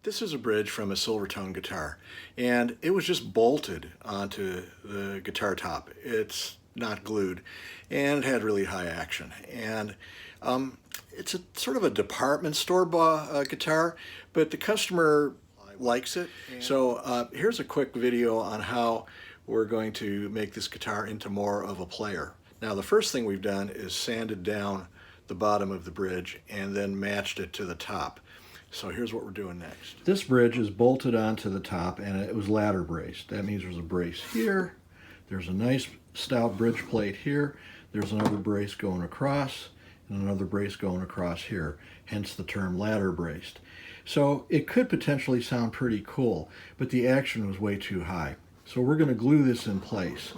This is a bridge from a Silvertone guitar, and it was just bolted onto the guitar top. It's not glued, and it had really high action. And it's a sort of a department store guitar, but the customer likes it. So here's a quick video on how we're going to make this guitar into more of a player. Now, the first thing we've done is sanded down the bottom of the bridge and then matched it to the top. So here's what we're doing next. This bridge is bolted onto the top and it was ladder braced. That means there's a brace here, there's a nice stout bridge plate here, there's another brace going across, and another brace going across here, hence the term ladder braced. So it could potentially sound pretty cool, but the action was way too high. So we're going to glue this in place.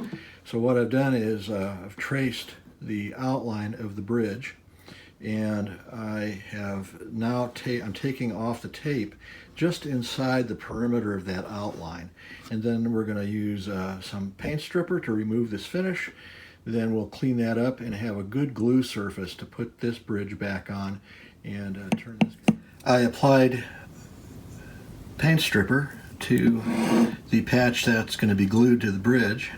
So what I've done is I've traced the outline of the bridge, and I have now I'm taking off the tape just inside the perimeter of that outline, and then we're going to use some paint stripper to remove this finish. Then we'll clean that up and have a good glue surface to put this bridge back on and turn this. I applied paint stripper to the patch that's going to be glued to the bridge,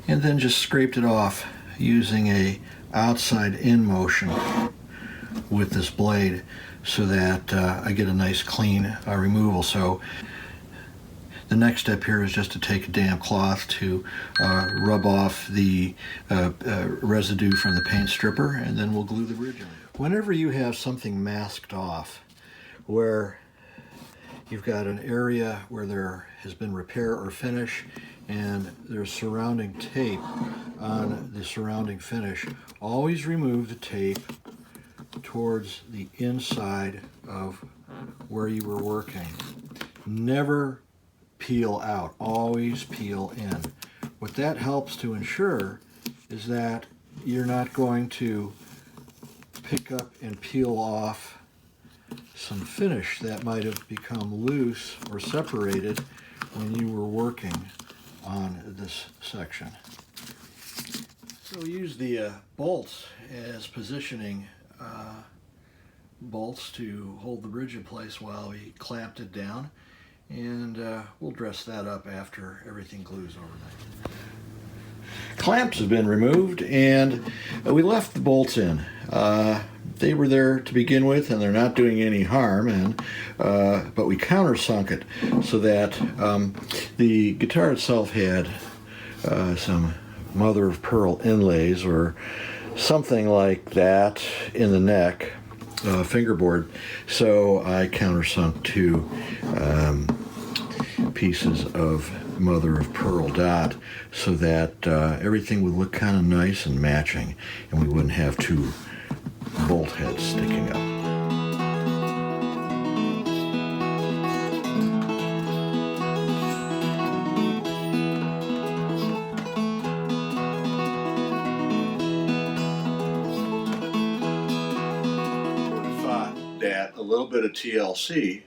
and then just scraped it off using a outside in motion with this blade so that I get a nice clean removal. So the next step here is just to take a damp cloth to rub off the residue from the paint stripper, and then we'll glue the bridge on. Whenever you have something masked off where you've got an area where there has been repair or finish and there's surrounding tape on the surrounding finish, always remove the tape towards the inside of where you were working. Never peel out, always peel in. What that helps to ensure is that you're not going to pick up and peel off some finish that might have become loose or separated when you were working on this section. So we use the bolts as positioning bolts to hold the bridge in place while we clamped it down, and we'll dress that up after everything glues overnight. Clamps have been removed and we left the bolts in. They were there to begin with and they're not doing any harm, and but we countersunk it so that the guitar itself had some mother of pearl inlays or something like that in the neck, fingerboard. So I countersunk two pieces of mother of pearl dot so that everything would look kind of nice and matching, and we wouldn't have two bolt heads sticking up. That a little bit of TLC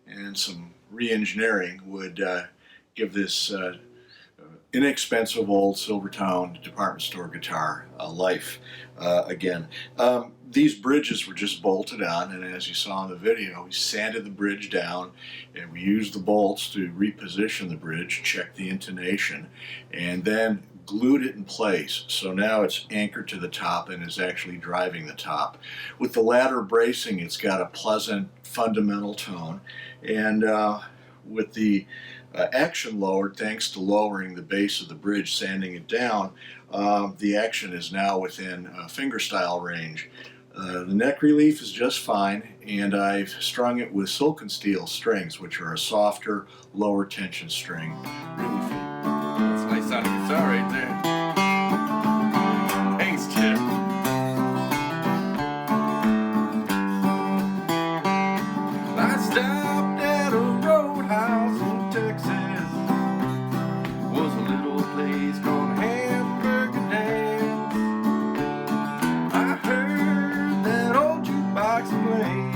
and some re-engineering would give this inexpensive old Silvertone department store guitar a life again. These bridges were just bolted on, and as you saw in the video, we sanded the bridge down and we used the bolts to reposition the bridge, check the intonation, and then glued it in place. So now it's anchored to the top and is actually driving the top. With the ladder bracing, it's got a pleasant fundamental tone, and with the action lowered, thanks to lowering the base of the bridge, sanding it down, the action is now within fingerstyle range. The neck relief is just fine, and I've strung it with silken steel strings, which are a softer, lower tension string. Really feel. That's a nice sounding guitar right there. Thanks, Chip. I stopped at a roadhouse in Texas. Was a little place called Hamburger Dance. I heard that old jukebox playing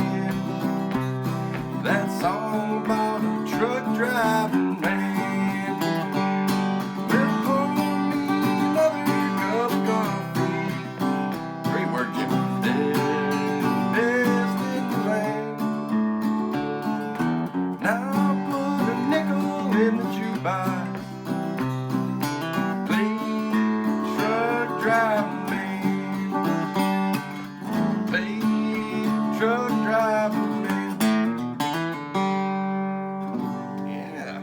that song about a truck driving man. Now by. Play truck driving man. Play truck driving man. Yeah,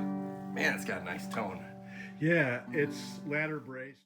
man, it's got a nice tone. Yeah, it's ladder braced.